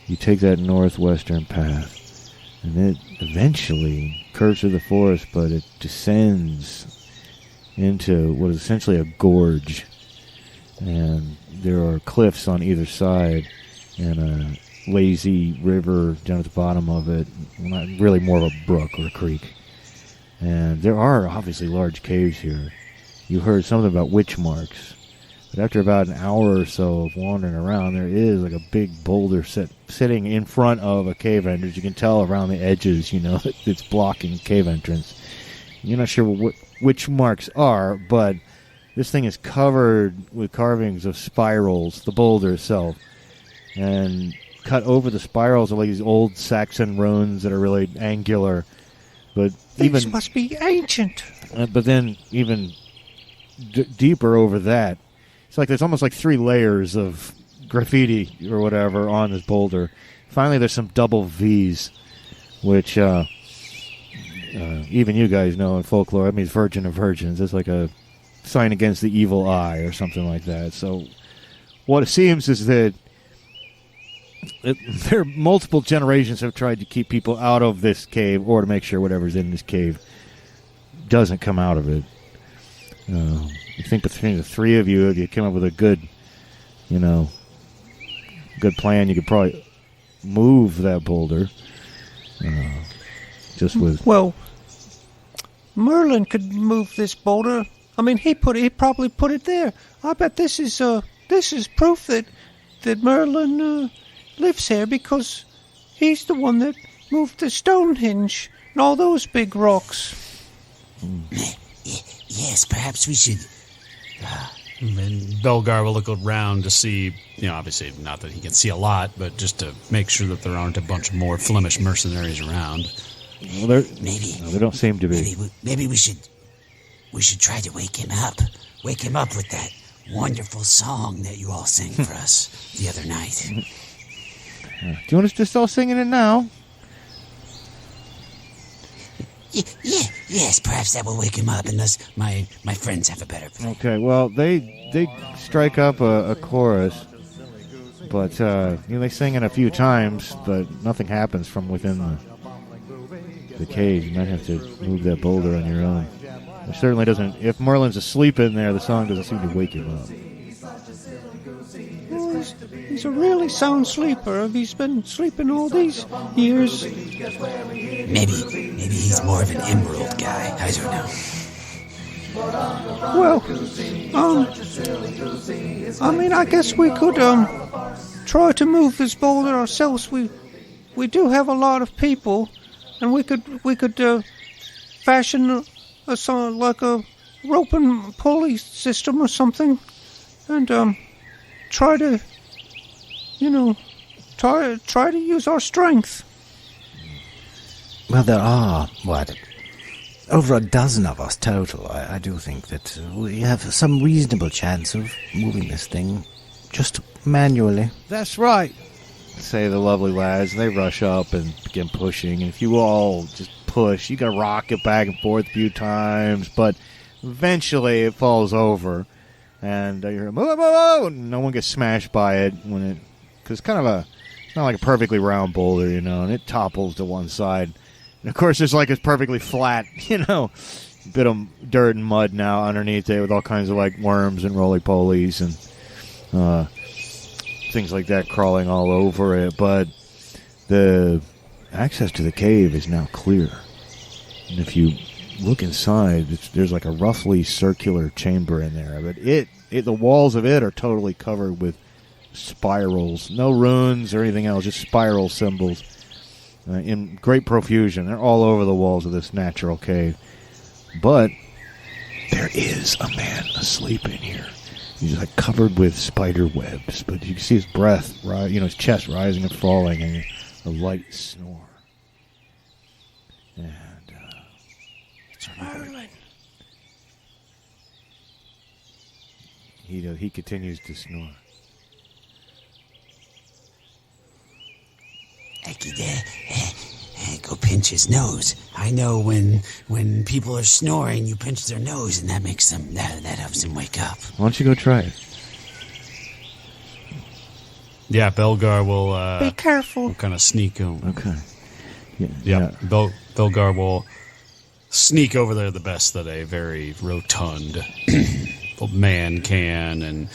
you take that northwestern path, and it eventually curves through the forest, but it descends into what is essentially a gorge. And there are cliffs on either side, and a lazy river down at the bottom of it. Not really, more of a brook or a creek. And there are obviously large caves here. You heard something about witch marks. But after about an hour or so of wandering around, there is like a big boulder sitting in front of a cave entrance. You can tell around the edges, it's blocking cave entrance. You're not sure what witch marks are, but this thing is covered with carvings of spirals, the boulder itself. And cut over the spirals are like these old Saxon runes that are really angular. But These must be ancient. But then even deeper over that, it's like there's almost like 3 layers of graffiti or whatever on this boulder. Finally, there's some double V's, which even you guys know in folklore, that means Virgin of Virgins. It's like a sign against the evil eye or something like that. So what it seems is that there are multiple generations have tried to keep people out of this cave or to make sure whatever's in this cave doesn't come out of it. I think between the 3 of you, if you came up with a good plan, you could probably move that boulder. Just with Merlin could move this boulder. I mean, he probably put it there. I bet this is proof that Merlin lives here, because he's the one that moved the Stonehenge and all those big rocks. Yes, perhaps we should. And then Belgar will look around to see, obviously not that he can see a lot, but just to make sure that there aren't a bunch more Flemish mercenaries around. Well, there don't seem to be. Maybe we should try to wake him up. Wake him up with that wonderful song that you all sang for us the other night. Do you want us to start singing it now? Yes, perhaps that will wake him up, unless my friends have a better plan. Okay, well, they strike up a chorus, but they sing it a few times, but nothing happens from within the cave. You might have to move that boulder on your own. It certainly doesn't. If Merlin's asleep in there, the song doesn't seem to wake him up. He's a really sound sleeper. He's been sleeping all these years. Maybe he's more of an emerald guy. I don't know. I mean, I guess we could try to move this boulder ourselves. We do have a lot of people, and we could fashion like a rope and pulley system or something, and try to try to use our strength. Well, there are, over a dozen of us total. I do think that we have some reasonable chance of moving this thing just manually. That's right, say the lovely lads. And they rush up and begin pushing. And if you all just push, you gotta rock it back and forth a few times, but eventually it falls over. And you hear, and no one gets smashed by it because it's not like a perfectly round boulder, and it topples to one side. And of course, it's like it's perfectly flat, bit of dirt and mud now underneath it with all kinds of like worms and roly-polies and things like that crawling all over it. But the access to the cave is now clear. And if you look inside, there's like a roughly circular chamber in there. But the walls of it are totally covered with spirals. No runes or anything else, just spiral symbols in great profusion. They're all over the walls of this natural cave. But there is a man asleep in here. He's like covered with spider webs, but you can see his breath, his chest rising and falling, and a light snore. And it's Merlin. He continues to snore. I could go pinch his nose. I know when people are snoring, you pinch their nose, and that makes them that helps them wake up. Why don't you go try it? Yeah, Belgar will. Be careful. Will kind of sneak over. Okay. Yeah. Yeah. Belgar will sneak over there the best that a very rotund man can, and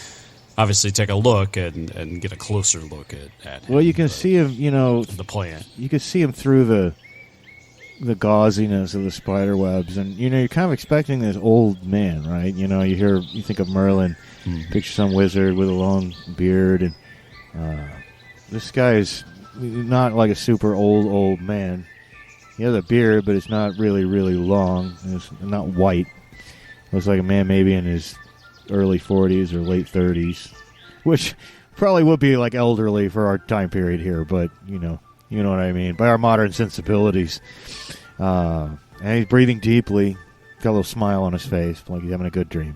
obviously take a look and get a closer look at Well, you can see him, the plant. You can see him through the gauziness of the spider webs, and you're kind of expecting this old man, right? You think of Merlin, picture some wizard with a long beard, and this guy is not like a super old man. He has a beard, but it's not really, really long. It's not white. Looks like a man maybe in his early 40s or late 30s, which probably would be like elderly for our time period here, but you know what I mean, by our modern sensibilities. And he's breathing deeply, got a little smile on his face, like he's having a good dream.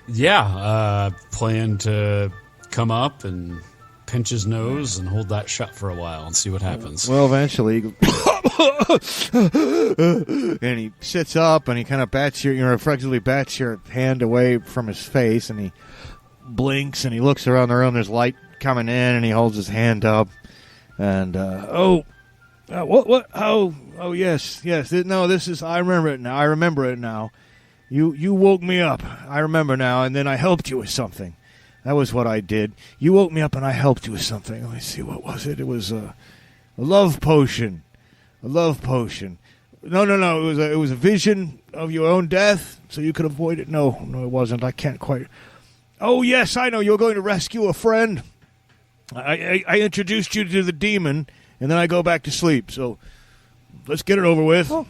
Yeah, plan to come up and pinch his nose and hold that shut for a while and see what happens. Well, eventually, and he sits up and he kind of reflexively bats your hand away from his face, and he blinks and he looks around the room. There's light coming in, and he holds his hand up, and what? Oh, yes. No, this is. I remember it now. You woke me up. I remember now, and then I helped you with something. That was what I did. You woke me up, and I helped you with something. Let me see, what was it? It was a love potion. A love potion. No. It was a vision of your own death, so you could avoid it. No, it wasn't. I can't quite. Oh, yes, I know. You're going to rescue a friend. I introduced you to the demon, and then I go back to sleep. So let's get it over with. Oh,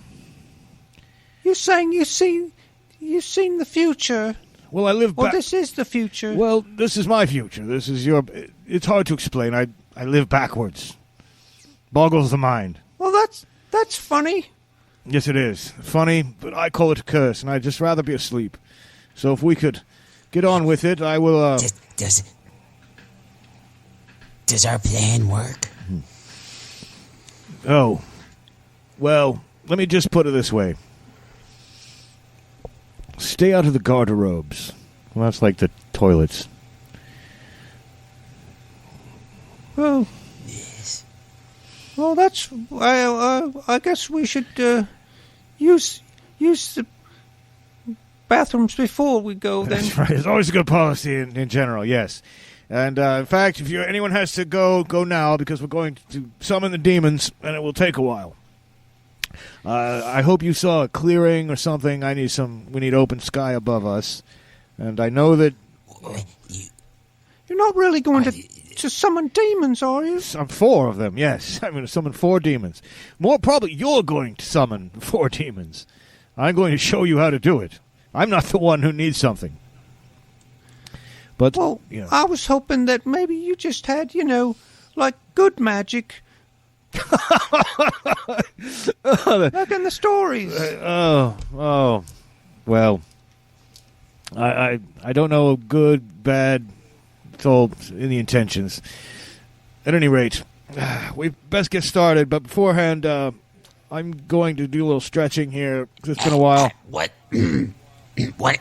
you're saying you've seen the future? Well, I live back. Well, this is the future. Well, this is my future. This is your. It's hard to explain. I live backwards. Boggles the mind. Well, that's funny. Yes, it is funny, but I call it a curse, and I'd just rather be asleep. So if we could get on with it, I will. Does our plan work? Oh, well, let me just put it this way. Stay out of the garderobes. Well, that's like the toilets. Well, Yes. well, that's. I guess we should use the bathrooms before we go. Then. That's right. It's always a good policy in general. Yes, and in fact, if anyone has to go now, because we're going to summon the demons, and it will take a while. I hope you saw a clearing or something. We need open sky above us, and I know that You're not really going to summon demons, are you? some 4 of them. Yes, I'm going to summon 4 demons. More probably, you're going to summon 4 demons. I'm going to show you how to do it. I'm not the one who needs something. But Well, I was hoping that maybe you just had, like good magic. Like in the stories. Well, I don't know good, bad. It's all in the intentions. At any rate, we best get started. But beforehand, I'm going to do a little stretching here. It's been a while. What? What?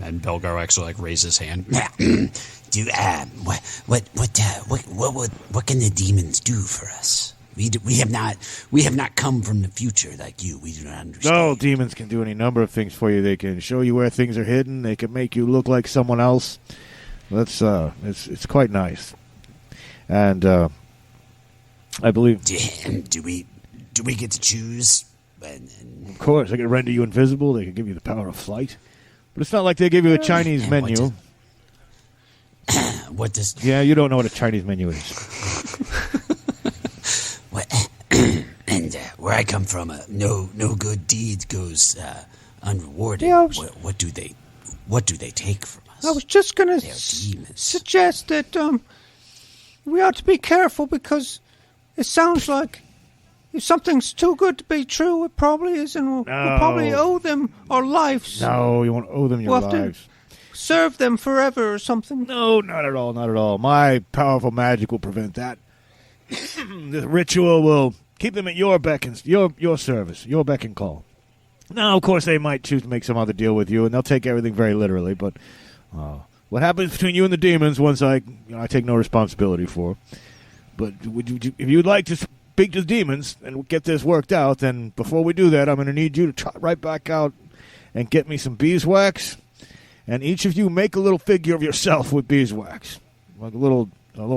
And Belgar actually raise his hand. What can the demons do for us? We have not come from the future like you. We do not understand. No, demons can do any number of things for you. They can show you where things are hidden. They can make you look like someone else. It's quite nice. And I believe. Do we get to choose? Of course, they can render you invisible. They can give you the power of flight. But it's not like they give you a Chinese menu. What does? Yeah, you don't know what a Chinese menu is. What? And where I come from, no good deed goes unrewarded. Yeah, what do they take from us? I was just going to They're demons. suggest that we ought to be careful, because it sounds like if something's too good to be true, it probably is, and we'll probably owe them our lives. No, you won't owe them your We'll have to lives. serve them forever or something? No, not at all, not at all. My powerful magic will prevent that. The ritual will keep them at your beck and your service, your beck and call. Now, of course, they might choose to make some other deal with you, and they'll take everything very literally. But what happens between you and the demons, once I take no responsibility for. But if you'd like to speak to the demons and get this worked out, then before we do that, I'm going to need you to trot right back out and get me some beeswax, and each of you make a little figure of yourself with beeswax, like a little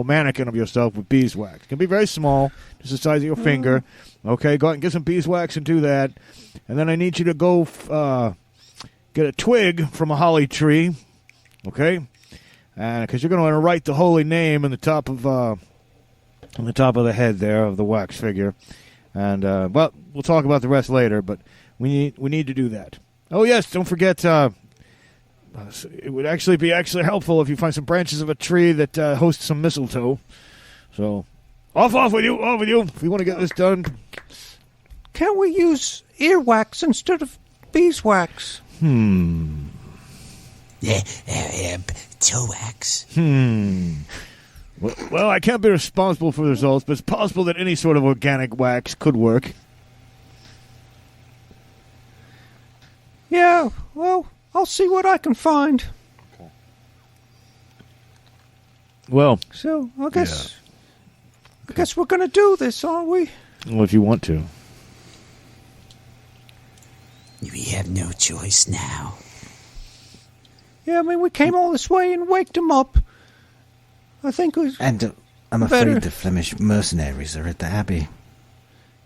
mannequin of yourself with beeswax. It can be very small, just the size of your finger. Okay, go out and get some beeswax and do that. And then I need you to go get a twig from a holly tree, okay? Because you're going to want to write the holy name on the top of the head there of the wax figure. And well, we'll talk about the rest later, but we need to do that. Oh yes, don't forget. It would actually be helpful if you find some branches of a tree that hosts some mistletoe. So, off with you, if you want to get this done. Can't we use earwax instead of beeswax? Toe wax. Well, I can't be responsible for the results, but it's possible that any sort of organic wax could work. Yeah, well, I'll see what I can find. Well, so I guess we're going to do this, aren't we? Well, if you want to. We have no choice now. Yeah, I mean, we came all this way and waked him up. I think it was And I'm afraid the Flemish mercenaries are at the Abbey.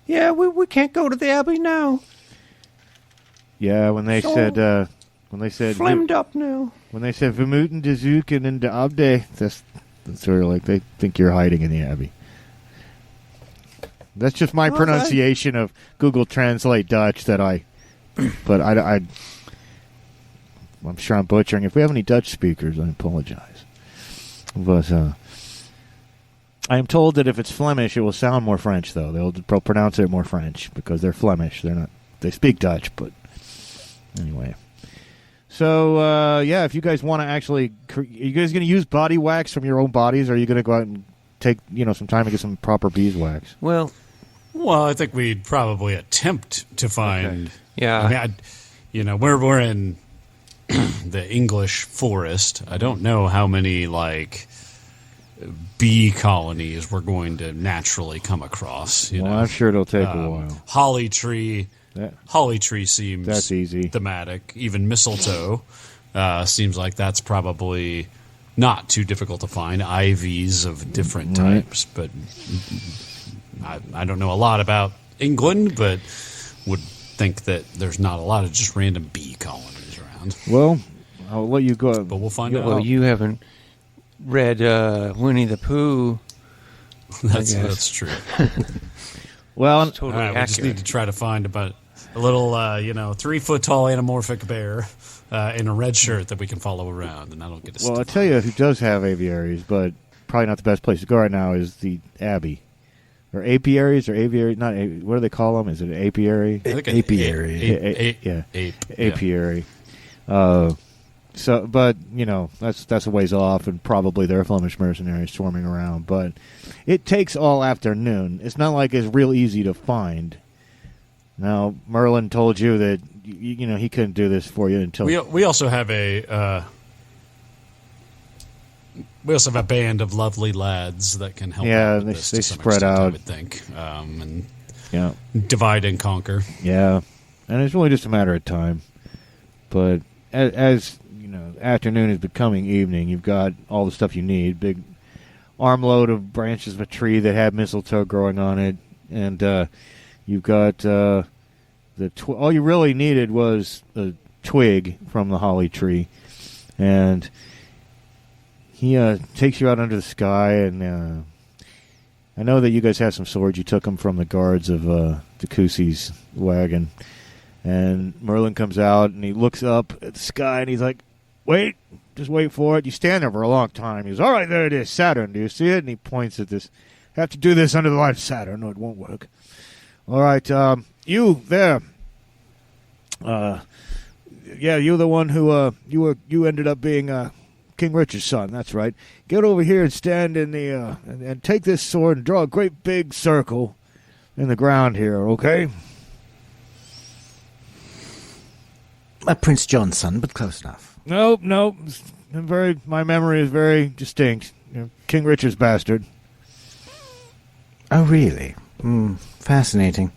Yeah, we can't go to the Abbey now. Yeah, when they said flamed up now. When they said Vermuten de Zoeken in de Abde, that's sort of like they think you're hiding in the Abbey. That's just my pronunciation of Google Translate Dutch but I'm sure I'm butchering. If we have any Dutch speakers, I apologize. But I am told that if it's Flemish, it will sound more French, though. They'll pronounce it more French because they're Flemish. They speak Dutch, but anyway. So, yeah, if you guys want to actually... Are you guys going to use body wax from your own bodies, or are you going to go out and take, some time to get some proper beeswax? Well, I think we'd probably attempt to find... Okay. Yeah. I mean, we're in the English forest. I don't know how many, bee colonies we're going to naturally come across. I'm sure it'll take a while. Holly tree seems that's easy. Thematic. Even mistletoe seems like that's probably not too difficult to find. Ivies of different types, but I don't know a lot about England, but would think that there's not a lot of just random bee colonies around. Well, I'll let you go. But we'll find out. Well, you haven't read Winnie the Pooh. That's true. Well, totally we just need to try to find about a little, 3-foot-tall anamorphic bear in a red shirt that we can follow around, and that'll get us. Well, I'll tell you who does have aviaries, but probably not the best place to go right now is the Abbey. Or apiaries or aviary? Not what do they call them? Is it an apiary? Apiary. Apiary. So, but that's a ways off, and probably there are Flemish mercenaries swarming around. But it takes all afternoon. It's not like it's real easy to find. Now, Merlin told you that he couldn't do this for you until we also have a band of lovely lads that can help. Yeah, out with they this to some spread extent, out. I would think, and divide and conquer. Yeah, and it's really just a matter of time. But as afternoon is becoming evening, you've got all the stuff you need. Big armload of branches of a tree that had mistletoe growing on it, and you've got all you really needed was a twig from the holly tree, and he takes you out under the sky, and I know that you guys have some swords. You took them from the guards of Decusi's wagon. And Merlin comes out, and he looks up at the sky, and he's like, wait, just wait for it. You stand there for a long time. He goes, all right, there it is, Saturn. Do you see it? And he points at this. Have to do this under the light of Saturn. No, it won't work. All right, you there. Yeah, you're the one who you ended up being King Richard's son. That's right. Get over here and stand in the and take this sword and draw a great big circle in the ground here. Okay. Prince John's son, but close enough. Nope. My memory is very distinct. King Richard's bastard. Oh, really? Fascinating.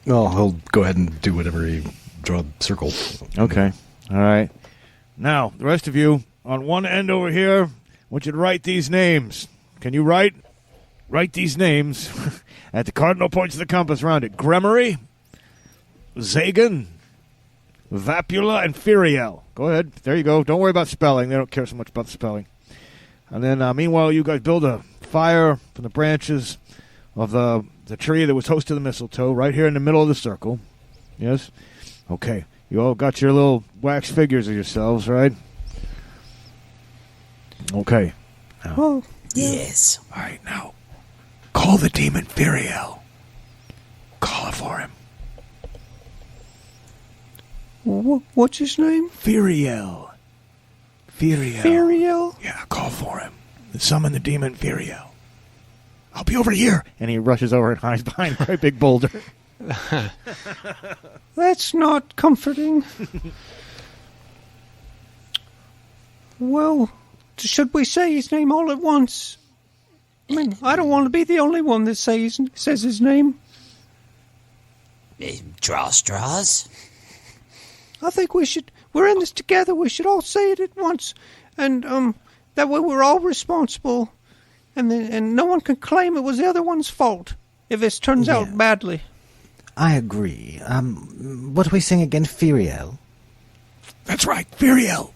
Well, he'll go ahead and do whatever he draw a circle. Okay. All right. Now, the rest of you, on one end over here, I want you to write these names. Can you write these names at the cardinal points of the compass around it? Gremory, Zagan, Vapula, and Firiel. Go ahead. There you go. Don't worry about spelling. They don't care so much about spelling. And then, meanwhile, you guys build a fire from the branches of the tree that was host to the mistletoe right here in the middle of the circle. Yes? Okay. You all got your little wax figures of yourselves, right? Okay. Oh, Yes. All right, now, call the demon Firiel. Call it for him. what's his name? Firiel. Firiel? Yeah, call for him. Summon the demon Firiel. I'll be over here. And he rushes over and hides behind a great big boulder. That's not comforting. Well, should we say his name all at once? I mean, I don't want to be the only one that says his name. Draw straws. I think we're in this together. We should all say it at once. And, that way we're all responsible. And no one can claim it was the other one's fault if this turns out badly. I agree. What are we saying again? Firiel? That's right, Firiel.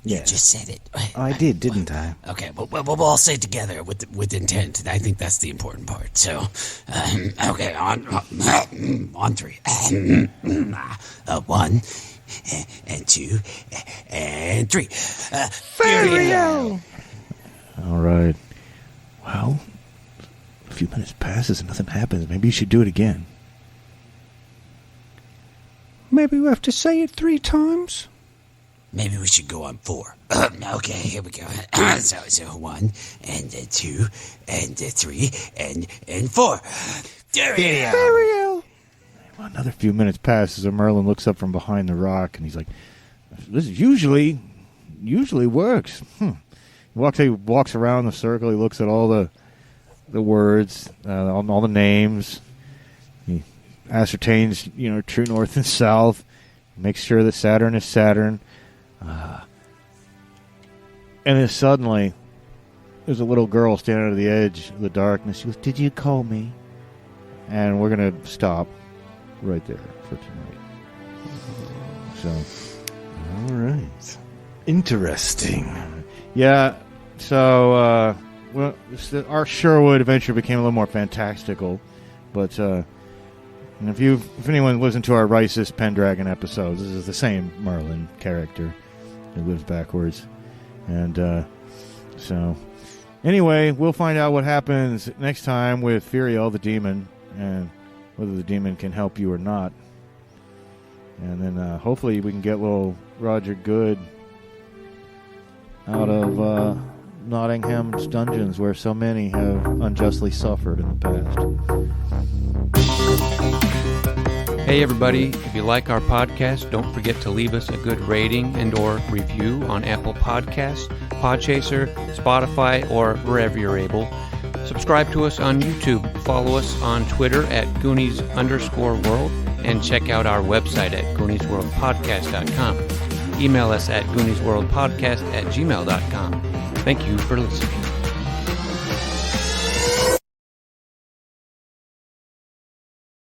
You just said it. I did, didn't I? Okay, we'll all say it together with intent. I think that's the important part. So, okay, on three. 1, and 2, and 3. Firiel! All right. Well, a few minutes passes and nothing happens. Maybe you should do it again. Maybe we have to say it 3 times. Maybe we should go on 4. Okay, here we go. So 1, and 2, and 3, and 4. Firiel! Well, another few minutes passes and Merlin looks up from behind the rock and he's like, this usually works. He walks around the circle. He looks at all the words, all the names. He ascertains, true north and south. Makes sure that Saturn is Saturn. And then suddenly, there's a little girl standing at the edge of the darkness. She goes, "Did you call me?" And we're going to stop right there for tonight. So, All right. Interesting. yeah. So, our Sherwood adventure became a little more fantastical. But and if anyone listened to our Rice's Pendragon episodes, this is the same Merlin character who lives backwards. And so, anyway, we'll find out what happens next time with Firiel the demon, and whether the demon can help you or not. And then hopefully we can get little Roger Goode out of Nottingham's dungeons, where so many have unjustly suffered in the past. Hey everybody, if you like our podcast, don't forget to leave us a good rating and or review on Apple Podcasts, Podchaser, Spotify, or wherever you're able. Subscribe to us on YouTube, follow us on Twitter at Goonies_world, and check out our website at GooniesWorldPodcast.com. Email us at GooniesWorldPodcast@gmail.com. Thank you for listening.